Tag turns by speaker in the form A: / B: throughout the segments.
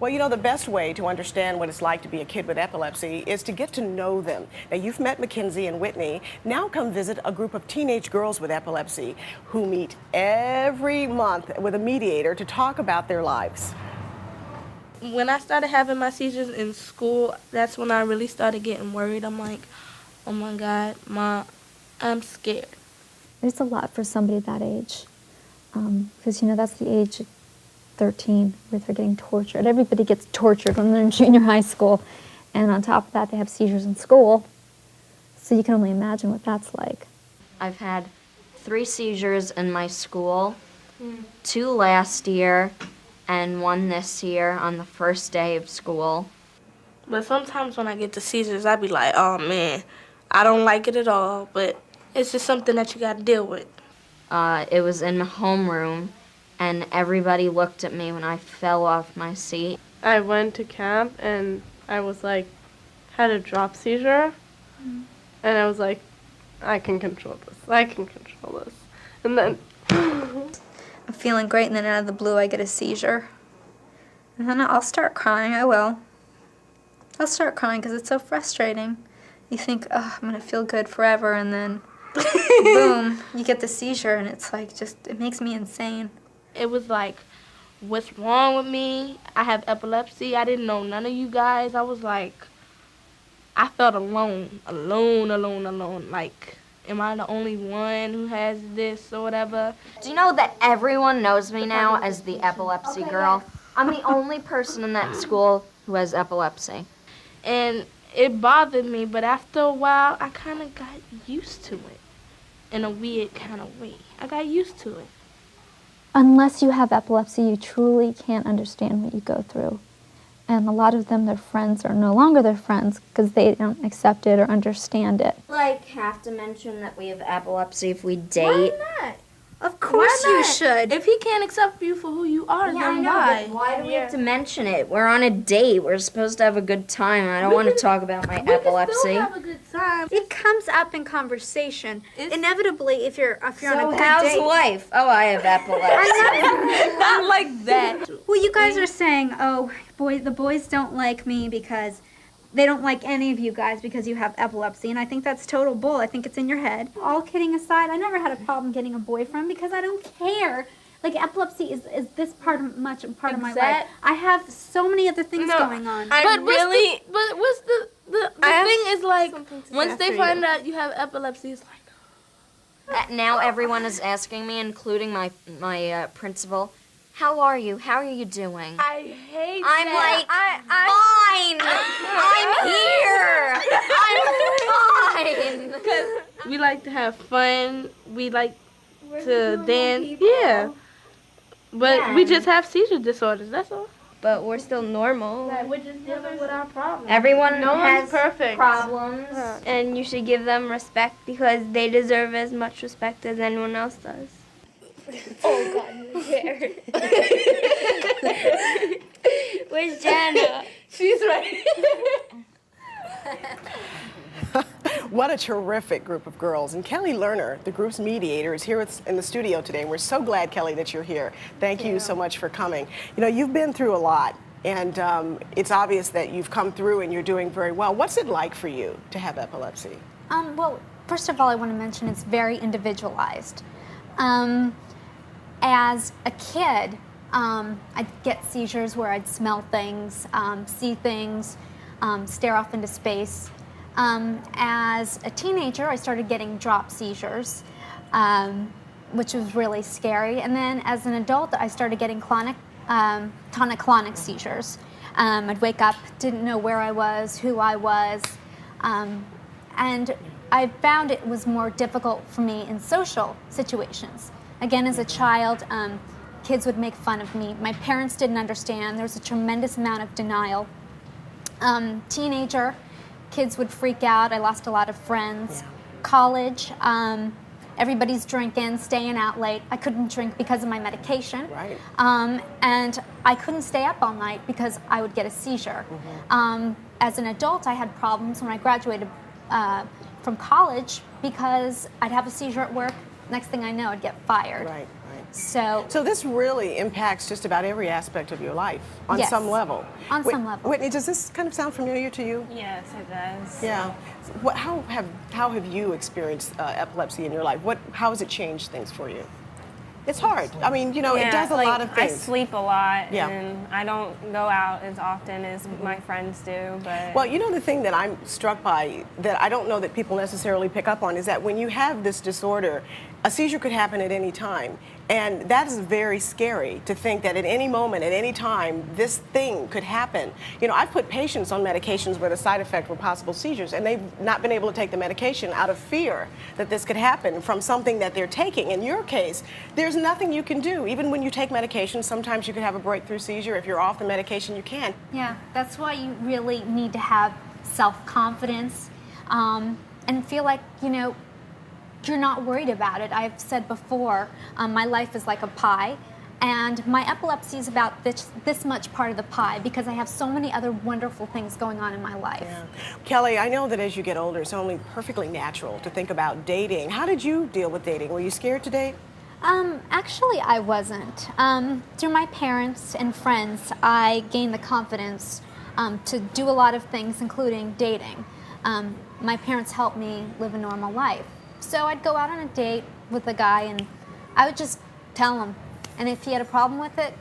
A: Well, you know, the best way to understand what it's like to be a kid with epilepsy is to get to know them. Now, you've met Mackenzie and Whitney. Now come visit a group of teenage girls with epilepsy who meet every month with a mediator to talk about their lives.
B: When I started having my seizures in school, that's when I really started getting worried. I'm like, oh my God, Mom, I'm scared.
C: It's a lot for somebody that age, because, you know, that's the age of 13 where they're getting tortured. Everybody gets tortured when they're in junior high school, and on top of that, they have seizures in school. So you can only imagine what that's like.
D: I've had 3 seizures in my school, 2 last year, and 1 this year on the first day of school.
B: But sometimes when I get the seizures, I be like, oh man, I don't like it at all, but it's just something that you got to deal with.
D: It was in my homeroom, and everybody looked at me when I fell off my seat.
E: I went to camp, and I was like, had a drop seizure, and I was like, I can control this, I can control this. And then
F: I'm feeling great, and then out of the blue I get a seizure. And then I'll start crying, I will. I'll start crying because it's so frustrating. You think, oh, I'm going to feel good forever, and then boom, you get the seizure, and it's like it makes me insane.
B: It was like, what's wrong with me? I have epilepsy. I didn't know none of you guys. I was like, I felt alone. Like, am I the only one who has this or whatever?
D: Do you know that everyone knows me now as the epilepsy girl? I'm the only person in that school who has epilepsy.
B: And it bothered me, but after a while, I kind of got used to it in a weird kind of way. I got used to it.
C: Unless you have epilepsy, you truly can't understand what you go through. And a lot of them, their friends are no longer their friends because they don't accept it or understand it.
D: Like, have to mention that we have epilepsy if we date.
B: Why not?
F: Of course you should.
B: If he can't accept you for who you are,
D: Yeah, I
B: then
D: know,
B: why?
D: but why do we have to mention it? We're on a date. We're supposed to have a good time. I don't want to talk about my epilepsy.
B: We can still have a good time.
F: It comes up in conversation. Inevitably, if you're on a
D: So
F: good
D: how's
F: date.
D: life? Oh, I have epilepsy.
B: Not like that.
F: Well, you guys are saying, oh, the boys don't like me because they don't like any of you guys because you have epilepsy, and I think that's total bull. I think it's in your head. All kidding aside, I never had a problem getting a boyfriend because I don't care. Like, epilepsy is this part of my life. I have so many other things going on.
B: But what's the thing is, like, once they find out you have epilepsy, it's like,
D: Now everyone is asking me, including my principal, how are you? How are you doing?
B: I hate
D: I'm
B: that.
D: like, fine. I'm here. I'm fine.
B: Because we like to have fun. We like to dance. People. Yeah. But we just have seizure disorders, that's all.
G: But we're still normal.
B: Like, we're just dealing with our problems.
D: Everyone
B: one's
D: has
B: perfect.
D: problems.
G: And you should give them respect because they deserve as much respect as anyone else does.
H: Oh God, where? Where's Jana?
B: She's right.
A: What a terrific group of girls. And Kelly Lerner, the group's mediator, is here in the studio today. And we're so glad, Kelly, that you're here. Thank you so much for coming. You know, you've been through a lot, and it's obvious that you've come through and you're doing very well. What's it like for you to have epilepsy?
C: Well, first of all, I want to mention it's very individualized. As a kid, I'd get seizures where I'd smell things, see things, stare off into space. As a teenager, I started getting drop seizures, which was really scary. And then as an adult, I started getting tonic-clonic seizures. I'd wake up, didn't know where I was, who I was, and I found it was more difficult for me in social situations. Again, as a child, kids would make fun of me. My parents didn't understand. There was a tremendous amount of denial. Teenager, kids would freak out. I lost a lot of friends. Yeah. College, everybody's drinking, staying out late. I couldn't drink because of my medication.
A: Right.
C: And I couldn't stay up all night because I would get a seizure. As an adult, I had problems when I graduated from college because I'd have a seizure at work. Next thing I know, I'd get fired.
A: Right.
C: So
A: this really impacts just about every aspect of your life on
C: Yes.
A: some level.
C: On some level.
A: Whitney, does this kind of sound familiar to you?
E: Yes, it does.
A: Yeah. How have you experienced epilepsy in your life? How has it changed things for you? It's hard. I mean, you know, it does a lot of things.
E: I sleep a lot,
A: Yeah.
E: and I don't go out as often as my friends do. But
A: Well, you know, the thing that I'm struck by that I don't know that people necessarily pick up on is that when you have this disorder, a seizure could happen at any time. And that is very scary to think that at any moment, at any time, this thing could happen. You know, I've put patients on medications where the side effect were possible seizures, and they've not been able to take the medication out of fear that this could happen from something that they're taking. In your case, there's nothing you can do. Even when you take medication, sometimes you could have a breakthrough seizure. If you're off the medication, you can.
C: yeah, that's why you really need to have self-confidence and feel like, you know, you're not worried about it. I've said before, my life is like a pie, and my epilepsy is about this much part of the pie because I have so many other wonderful things going on in my life.
A: Yeah. Kelly, I know that as you get older, it's only perfectly natural to think about dating. How did you deal with dating? Were you scared to date?
C: Actually, I wasn't. Through my parents and friends, I gained the confidence to do a lot of things, including dating. My parents helped me live a normal life. So I'd go out on a date with a guy and I would just tell him. And if he had a problem with it,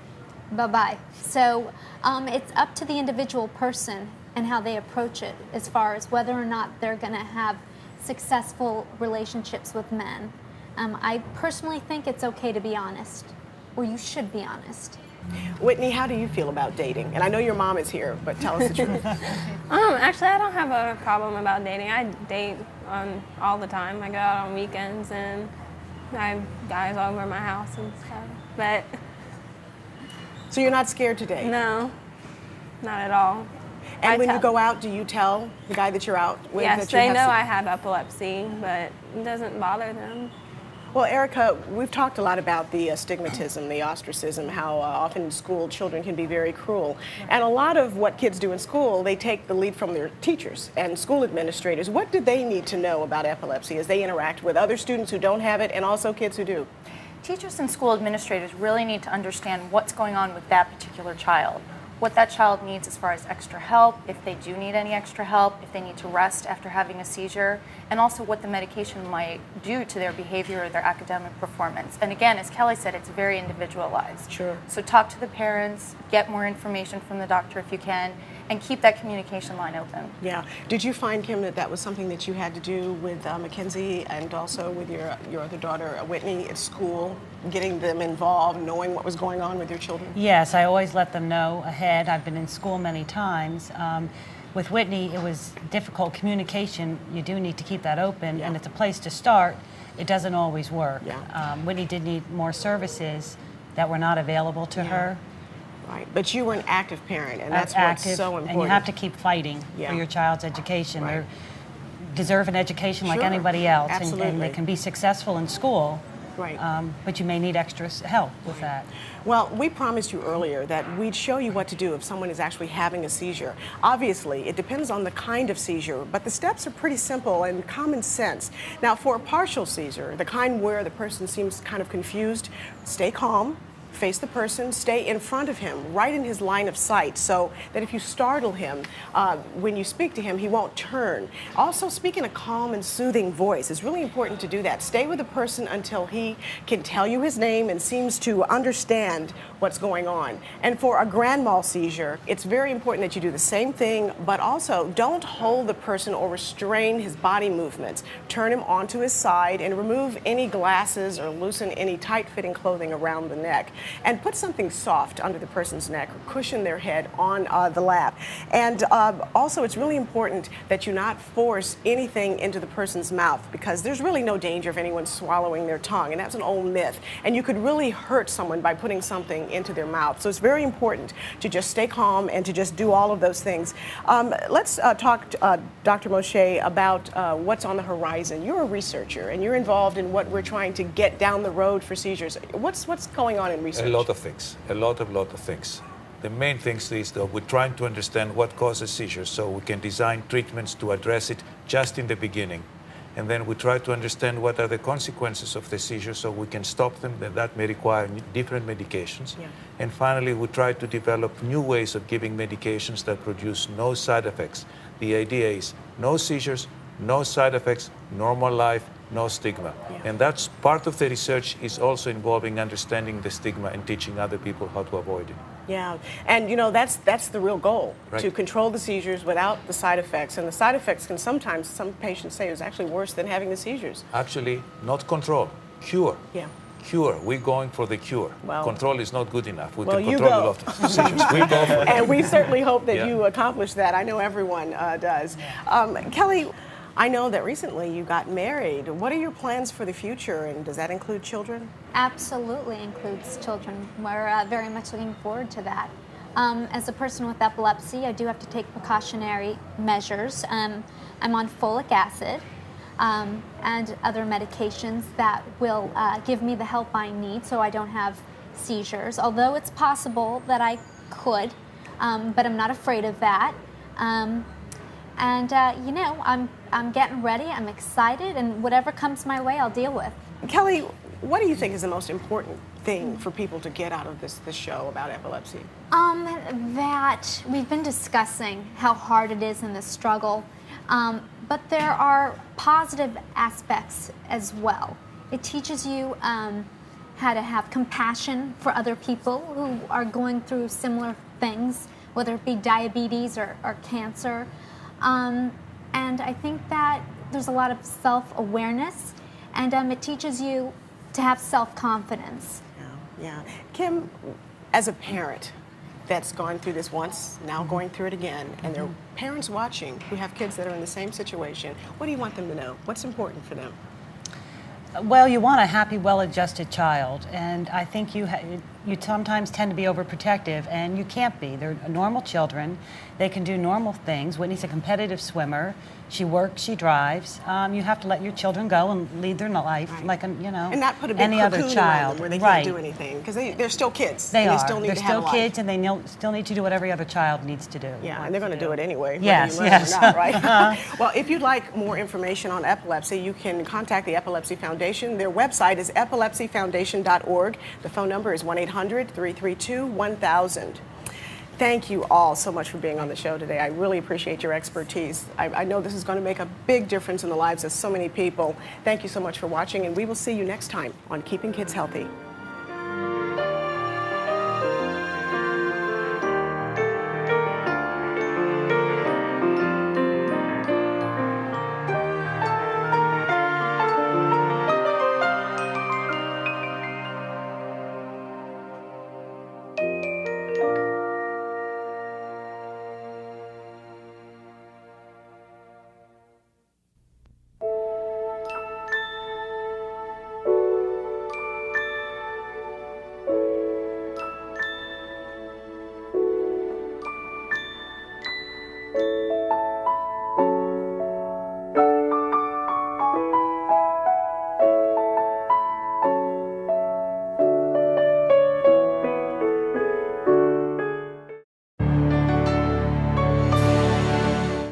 C: bye-bye. So it's up to the individual person and how they approach it as far as whether or not they're going to have successful relationships with men. I personally think it's okay to be honest, or you should be honest.
A: Whitney, how do you feel about dating? And I know your mom is here, but tell us the truth.
E: Actually, I don't have a problem about dating. I date all the time. I go out on weekends, and I have guys over at my house and stuff. But
A: So you're not scared to date?
E: no, not at all.
A: And when you go out, do you tell the guy that you're out with
E: Yes,
A: that you
E: they
A: have
E: know
A: some-
E: I have epilepsy, but it doesn't bother them.
A: Well, Erica, we've talked a lot about the stigmatism, the ostracism, how often in school children can be very cruel. And a lot of what kids do in school, they take the lead from their teachers and school administrators. What do they need to know about epilepsy as they interact with other students who don't have it and also kids who do?
I: Teachers and school administrators really need to understand what's going on with that particular child, what that child needs as far as extra help, if they do need any extra help, if they need to rest after having a seizure, and also what the medication might do to their behavior or their academic performance. And again, as Kelly said, it's very individualized.
A: Sure.
I: So talk to the parents, get more information from the doctor if you can, and keep that communication line open.
A: Yeah. Did you find, Kim, that that was something that you had to do with Mackenzie and also with your other daughter, Whitney, at school, getting them involved, knowing what was going on with your children?
J: Yes, I always let them know ahead. I've been in school many times. With Whitney, it was difficult communication. You do need to keep that open, and it's a place to start. It doesn't always work.
A: Yeah.
J: Whitney did need more services that were not available to her.
A: Right, but you were an active parent, and that's
J: Active,
A: what's so important.
J: and you have to keep fighting
A: Yeah.
J: for your child's education.
A: Right.
J: They deserve an education like
A: Sure,
J: anybody else, and
A: absolutely.
J: they can be successful in school.
A: Right.
J: But you may need extra help with that.
A: Well, we promised you earlier that we'd show you what to do if someone is actually having a seizure. Obviously, it depends on the kind of seizure, but the steps are pretty simple and common sense. Now, for a partial seizure, the kind where the person seems kind of confused, stay calm. Face the person, stay in front of him, right in his line of sight, so that if you startle him, when you speak to him, he won't turn. Also, speak in a calm and soothing voice. It's really important to do that. Stay with the person until he can tell you his name and seems to understand what's going on. And for a grand mal seizure, it's very important that you do the same thing, but also don't hold the person or restrain his body movements. Turn him onto his side and remove any glasses or loosen any tight-fitting clothing around the neck. And put something soft under the person's neck or cushion their head on the lap. And also, it's really important that you not force anything into the person's mouth, because there's really no danger of anyone swallowing their tongue, and that's an old myth. And you could really hurt someone by putting something into their mouth. So it's very important to just stay calm and to just do all of those things. Let's talk, Dr. Moshe, about what's on the horizon. You're a researcher, and you're involved in what we're trying to get down the road for seizures. What's going on in research?
K: A lot of things, a lot of things. The main things is that we're trying to understand what causes seizures so we can design treatments to address it just in the beginning. and then we try to understand what are the consequences of the seizure so we can stop them. That may require different medications.
A: Yeah.
K: And finally, we try to develop new ways of giving medications that produce no side effects. The idea is no seizures, no side effects, normal life, no stigma.
A: Yeah.
K: And that's part of the research is also involving understanding the stigma and teaching other people how to avoid it.
A: Yeah, and you know, that's the real goal,
K: Right.
A: to control the seizures without the side effects. And the side effects can sometimes, some patients say, is actually worse than having the seizures.
K: Actually, not control, cure.
A: Yeah.
K: Cure. We're going for the cure.
A: Well-
K: Control is not good enough. We
A: Well,
K: can
A: you
K: control
A: go.
K: a lot of seizures. We go for it.
A: And we certainly hope that
K: Yeah.
A: you accomplish that. I know everyone does. Kelly, I know that recently you got married. What are your plans for the future, and does that include children?
C: Absolutely includes children. We're very much looking forward to that. As a person with epilepsy, I do have to take precautionary measures. I'm on folic acid and other medications that will give me the help I need so I don't have seizures, although it's possible that I could, but I'm not afraid of that. You know, I'm getting ready, I'm excited, and whatever comes my way, I'll deal with.
A: Kelly, what do you think is the most important thing for people to get out of this show about epilepsy?
C: That we've been discussing how hard it is in this struggle, but there are positive aspects as well. It teaches you how to have compassion for other people who are going through similar things, whether it be diabetes or cancer. And I think that there's a lot of self-awareness, and it teaches you to have self-confidence.
A: Yeah. Kim, as a parent that's gone through this once, now going through it again, and there are parents watching who have kids that are in the same situation, what do you want them to know? What's important for them?
J: Well, you want a happy, well-adjusted child, and I think you sometimes tend to be overprotective, and you can't be. They're normal children. They can do normal things. Whitney's a competitive swimmer. She works, she drives. You have to let your children go and lead their life like, you know,
A: And not put a big
J: any other
A: cocoon around
J: child.
A: them where they
J: Right.
A: can't do anything, because they're still kids.
J: They
A: and
J: are.
A: They still need
J: They're
A: to have a
J: still
A: life.
J: kids, and they still need to do what every other child needs to do.
A: Yeah, and they're going to do it anyway, whether
J: Yes,
A: you learn
J: yes.
A: or not, right? Well, if you'd like more information on epilepsy, you can contact the Epilepsy Foundation. Their website is epilepsyfoundation.org. The phone number is 1-800-332-1000. Thank you all so much for being on the show today. I really appreciate your expertise. I know this is going to make a big difference in the lives of so many people. Thank you so much for watching, and we will see you next time on Keeping Kids Healthy.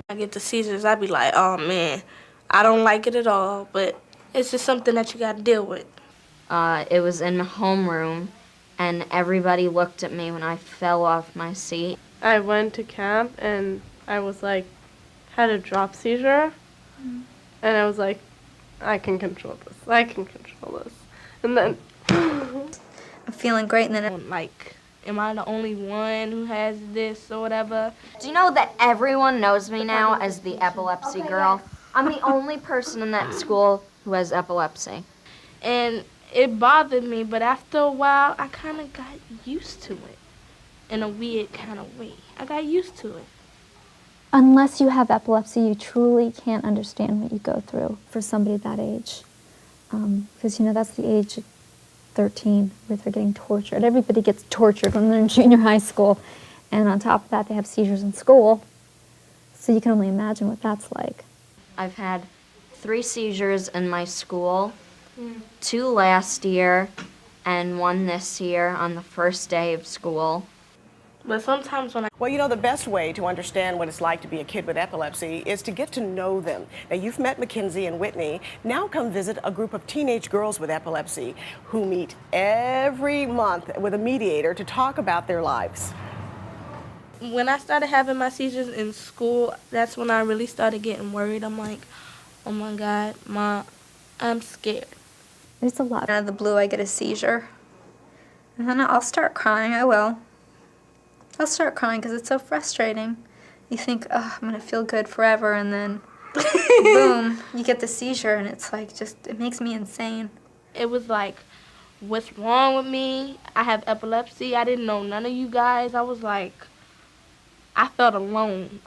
B: I get the seizures, I be like, oh man, I don't like it at all, but it's just something that you got to deal with.
D: It was in homeroom, and everybody looked at me when I fell off my seat.
E: I went to camp and I was like, had a drop seizure, and I was like, I can control this. I can control this. And then
F: I'm feeling great, and then
B: Like, am I the only one who has this or whatever?
D: Do you know that everyone knows me now as the epilepsy girl? I'm the only person in that school who has epilepsy.
B: And it bothered me, but after a while, I kind of got used to it in a weird kind of way. I got used to it.
L: Unless you have epilepsy, you truly can't understand what you go through for somebody that age. Because, you know, that's the age of 13 where they're getting tortured. Everybody gets tortured when they're in junior high school. And on top of that, they have seizures in school. So you can only imagine what that's like.
D: I've had 3 seizures in my school, 2 last year, and 1 this year on the first day of school.
B: But sometimes when I
A: Well, you know, the best way to understand what it's like to be a kid with epilepsy is to get to know them. Now, you've met Mackenzie and Whitney. Now come visit a group of teenage girls with epilepsy who meet every month with a mediator to talk about their lives.
B: when I started having my seizures in school, that's when I really started getting worried. I'm like, oh my God, I'm scared.
L: There's a lot.
F: Out of the blue, I get a seizure. And then I'll start crying. I will. I'll start crying because it's so frustrating. You think, oh, I'm going to feel good forever, and then boom, you get the seizure, and it's like it makes me insane.
B: It was like, what's wrong with me? I have epilepsy. I didn't know none of you guys. I was like, I felt alone.